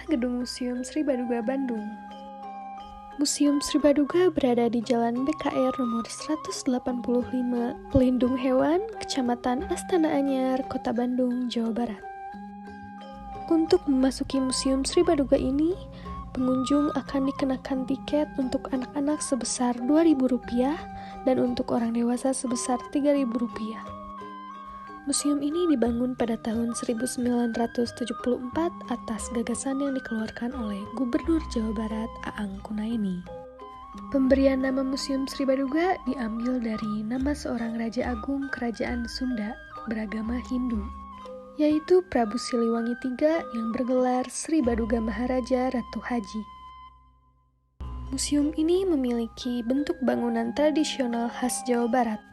gedung Museum Sri Baduga, Bandung. Museum Sri Baduga berada di Jalan BKR nomor 185, Pelindung Hewan, Kecamatan Astana Anyar, Kota Bandung, Jawa Barat. Untuk memasuki Museum Sri Baduga ini, pengunjung akan dikenakan tiket untuk anak-anak sebesar Rp2.000 dan untuk orang dewasa sebesar Rp3.000. Museum ini dibangun pada tahun 1974 atas gagasan yang dikeluarkan oleh Gubernur Jawa Barat Aang Kunaini. Pemberian nama Museum Sri Baduga diambil dari nama seorang Raja Agung Kerajaan Sunda beragama Hindu, yaitu Prabu Siliwangi III yang bergelar Sri Baduga Maharaja Ratu Haji. Museum ini memiliki bentuk bangunan tradisional khas Jawa Barat,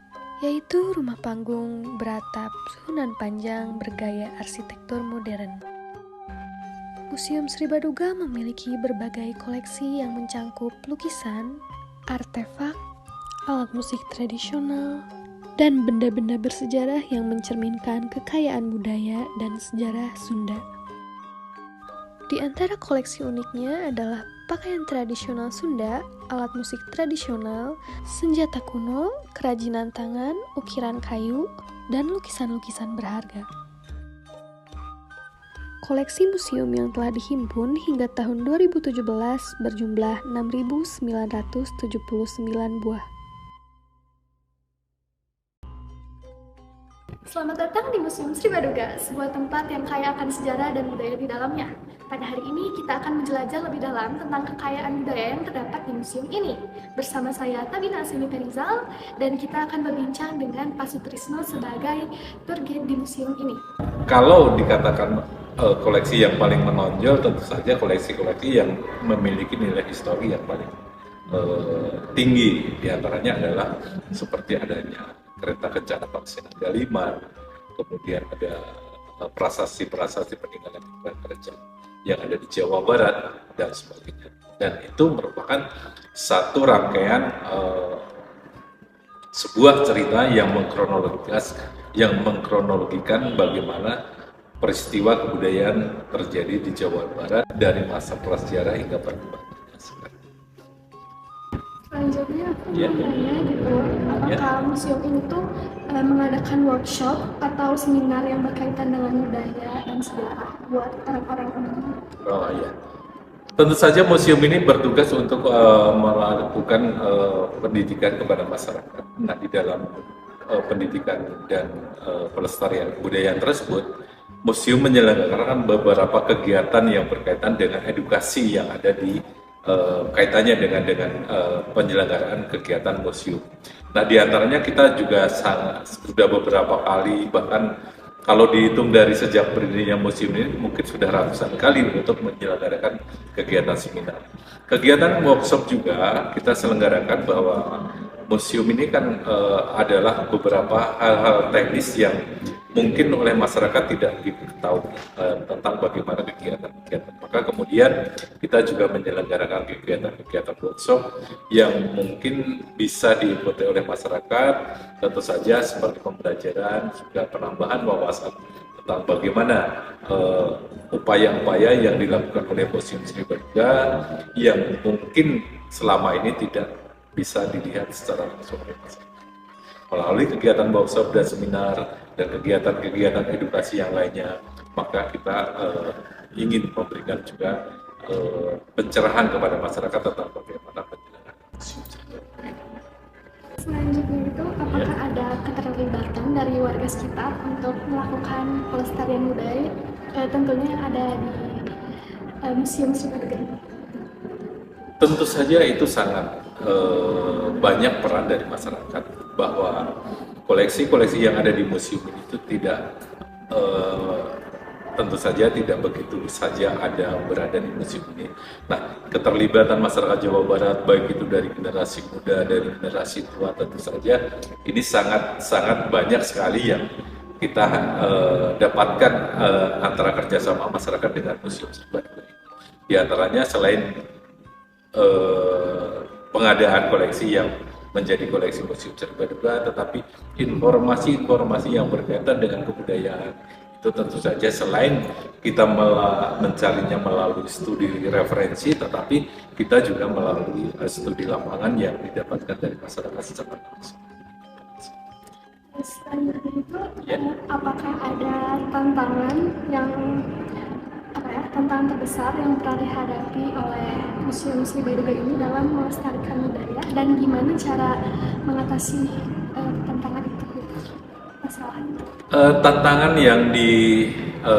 yaitu rumah panggung beratap susunan panjang bergaya arsitektur modern. Museum Sri Baduga memiliki berbagai koleksi yang mencangkup lukisan, artefak, alat musik tradisional, dan benda-benda bersejarah yang mencerminkan kekayaan budaya dan sejarah Sunda. Di antara koleksi uniknya adalah pakaian tradisional Sunda, alat musik tradisional, senjata kuno, kerajinan tangan, ukiran kayu, dan lukisan-lukisan berharga. Koleksi museum yang telah dihimpun hingga tahun 2017 berjumlah 6.979 buah. Selamat datang di Museum Sri Baduga, sebuah tempat yang kaya akan sejarah dan budaya di dalamnya. Pada hari ini kita akan menjelajah lebih dalam tentang kekayaan budaya yang terdapat di museum ini. Bersama saya Tabina Asinita Rizal, dan kita akan berbincang dengan Pak Sutrisno sebagai tour guide di museum ini. Kalau dikatakan koleksi yang paling menonjol, tentu saja koleksi-koleksi yang memiliki nilai histori yang paling tinggi. Di antaranya adalah seperti adanya kereta kencana Paksinan Galiman, kemudian ada prasasti-prasasti peninggalan kerajaan yang ada di Jawa Barat dan sebagainya. Dan itu merupakan satu rangkaian sebuah cerita yang mengkronologikan bagaimana peristiwa kebudayaan terjadi di Jawa Barat dari masa prasejarah hingga perkembangannya sekarang. Selanjutnya aku mau tanya gitu, apakah museum ini tuh mengadakan workshop atau seminar yang berkaitan dengan budaya dan sejarah buat orang-orang umum? Oh iya, tentu saja museum ini bertugas untuk melakukan pendidikan kepada masyarakat. Nah, di dalam pendidikan dan pelestarian kebudayaan tersebut, museum menyelenggarakan beberapa kegiatan yang berkaitan dengan edukasi yang ada di kaitannya dengan penyelenggaraan kegiatan museum. Nah, diantaranya kita juga sudah beberapa kali, bahkan kalau dihitung dari sejak berdirinya museum ini mungkin sudah ratusan kali untuk menyelenggarakan kegiatan seminar. Kegiatan workshop juga kita selenggarakan, bahwa museum ini kan adalah beberapa hal-hal teknis yang mungkin oleh masyarakat tidak begitu tahu tentang bagaimana kegiatan-kegiatan. Maka kemudian kita juga menyelenggarakan kegiatan-kegiatan workshop yang mungkin bisa diikuti oleh masyarakat, tentu saja seperti pembelajaran, juga penambahan wawasan tentang bagaimana upaya-upaya yang dilakukan oleh Museum Sri Baduga yang mungkin selama ini tidak bisa dilihat secara langsung oleh masyarakat. Melalui kegiatan workshop dan seminar dan kegiatan-kegiatan edukasi yang lainnya, maka kita ingin memberikan juga pencerahan kepada masyarakat tentang bagaimana penyelenggaraan museum. Selanjutnya itu, apakah ada keterlibatan dari warga sekitar untuk melakukan pelestarian budaya, tentunya ada di Museum Sri Baduga? Tentu saja itu sangat banyak peran dari masyarakat, bahwa koleksi-koleksi yang ada di museum itu tidak tentu saja tidak begitu saja ada berada di museum ini. Nah, keterlibatan masyarakat Jawa Barat, baik itu dari generasi muda, dari generasi tua, tentu saja ini sangat banyak sekali yang kita dapatkan antara kerjasama masyarakat dengan Museum Sri Baduga. Di antaranya selain pengadaan koleksi yang menjadi koleksi Museum Sri Baduga, tetapi informasi-informasi yang berkaitan dengan kebudayaan, Itu tentu saja selain kita mencarinya melalui studi referensi, tetapi kita juga melalui studi lapangan yang didapatkan dari masyarakat secara langsung. Selain itu, apakah ada tantangan yang tantangan terbesar yang pernah dihadapi oleh Museum Sri Baduga ini dalam melestarikan budaya, dan gimana cara mengatasi tantangan itu, masalah itu? Tantangan yang dialami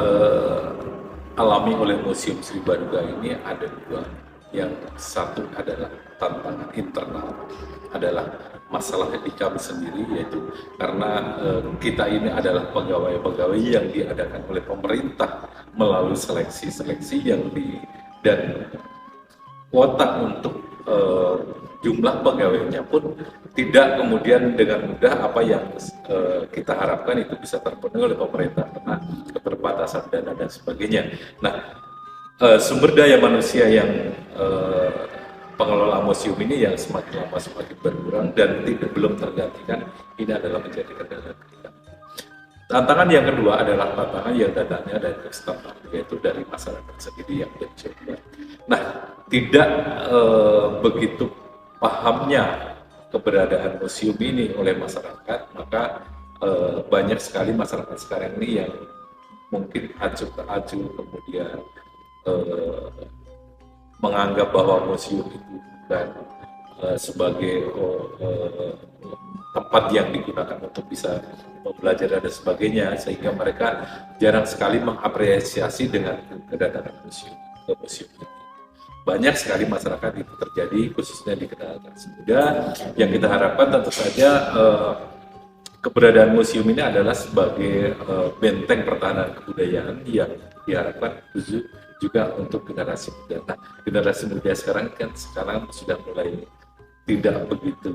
oleh Museum Sri Baduga ini ada dua. Yang satu adalah tantangan internal, adalah masalah di kami sendiri, yaitu karena kita ini adalah pegawai-pegawai yang diadakan oleh pemerintah melalui seleksi-seleksi dan kuota untuk jumlah pegawainya pun tidak kemudian dengan mudah apa yang kita harapkan itu bisa terpenuhi oleh pemerintah karena keterbatasan dana dan sebagainya. Nah, sumber daya manusia yang pengelola museum ini yang semakin lama semakin berkurang dan belum tergantikan, ini adalah menjadi kendala kita. Tantangan yang kedua adalah tantangan yang datangnya dari eksternal, yaitu dari masyarakat sendiri yang mencoba. Nah, tidak begitu pahamnya keberadaan museum ini oleh masyarakat, maka banyak sekali masyarakat sekarang ini yang mungkin acuh tak acuh, kemudian menganggap bahwa museum itu bukan sebagai tempat yang digunakan untuk bisa belajar dan sebagainya, sehingga mereka jarang sekali mengapresiasi dengan kedatangan museum ke museum ini. Banyak sekali masyarakat itu terjadi, khususnya di generasi muda. Yang kita harapkan tentu saja keberadaan museum ini adalah sebagai benteng pertahanan kebudayaan yang diharapkan juga untuk generasi muda. Nah, generasi muda sekarang sudah mulai tidak begitu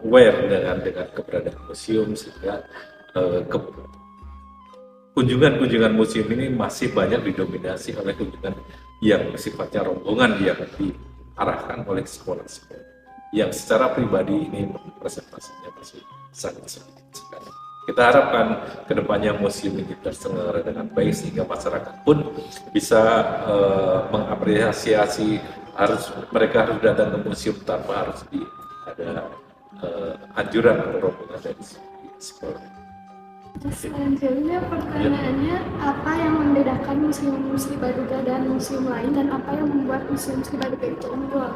aware dengan keberadaan museum, sehingga kunjungan museum ini masih banyak didominasi oleh kunjungan yang sifatnya rombongan yang diarahkan oleh sekolah-sekolah yang secara pribadi ini presentasinya masih sangat sedikit sekali. Kita harapkan kedepannya museum ini terselenggara dengan baik sehingga masyarakat pun bisa mengapresiasi, mereka harus datang ke museum tanpa harus ada anjuran atau rombongan dari sekolah. Selanjutnya pertanyaannya, apa yang membedakan Museum Sri Baduga dan museum lain, dan apa yang membuat Museum Sri Baduga itu unggul?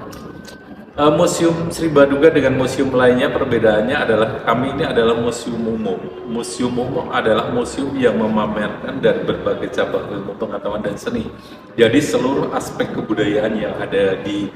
Museum Sri Baduga dengan museum lainnya perbedaannya adalah kami ini adalah museum umum. Museum umum adalah museum yang memamerkan dari berbagai cabang ilmu pengetahuan dan seni. Jadi seluruh aspek kebudayaan yang ada di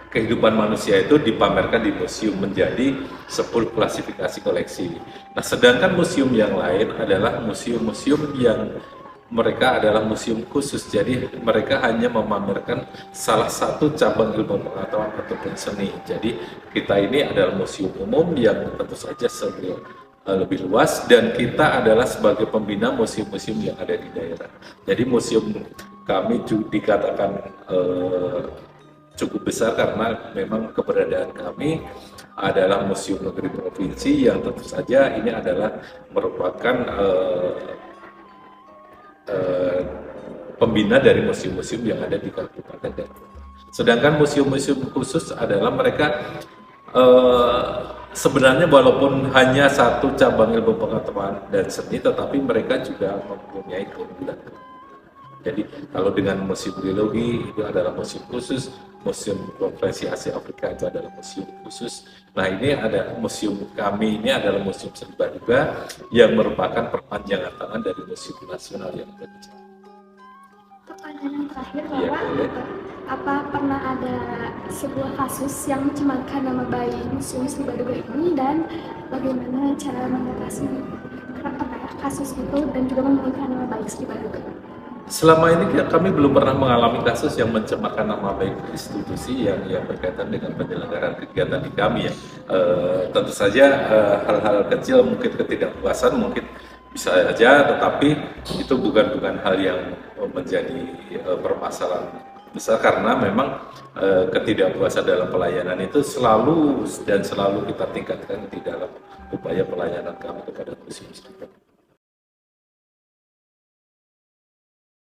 kehidupan manusia itu dipamerkan di museum menjadi 10 klasifikasi koleksi. Nah, sedangkan museum yang lain adalah museum-museum yang mereka adalah museum khusus, jadi mereka hanya memamerkan salah satu cabang ilmu pengetahuan ataupun seni. Jadi kita ini adalah museum umum yang tentu saja lebih luas, dan kita adalah sebagai pembina museum-museum yang ada di daerah. Jadi museum kami dikatakan cukup besar karena memang keberadaan kami adalah museum negeri provinsi yang tentu saja ini adalah merupakan pembina dari museum-museum yang ada di kabupaten dan kota. Sedangkan museum-museum khusus adalah mereka sebenarnya walaupun hanya satu cabang ilmu pengetahuan dan seni, tetapi mereka juga mempunyai keunggulan. Jadi kalau dengan museum geologi itu adalah museum khusus, museum konferensi Asia Afrika itu adalah museum khusus. Nah, ini ada museum kami ini adalah Museum Sri Baduga yang merupakan perpanjangan tangan dari museum nasional yang ada di Jakarta. Pertanyaan terakhir, Bapak, apa pernah ada sebuah kasus yang mencemarkan nama baik Museum Sri Baduga ini, dan bagaimana cara mengatasi kasus itu dan juga memulihkan nama baik Sri Baduga? Selama ini kami belum pernah mengalami kasus yang mencemarkan nama baik institusi yang berkaitan dengan penyelenggaraan kegiatan di kami ya. Tentu saja hal-hal kecil mungkin ketidakpuasan mungkin bisa saja, tetapi itu bukan hal yang menjadi permasalahan besar, karena memang ketidakpuasan dalam pelayanan itu selalu kita tingkatkan di dalam upaya upaya pelayanan kami kepada Museum Sri Baduga.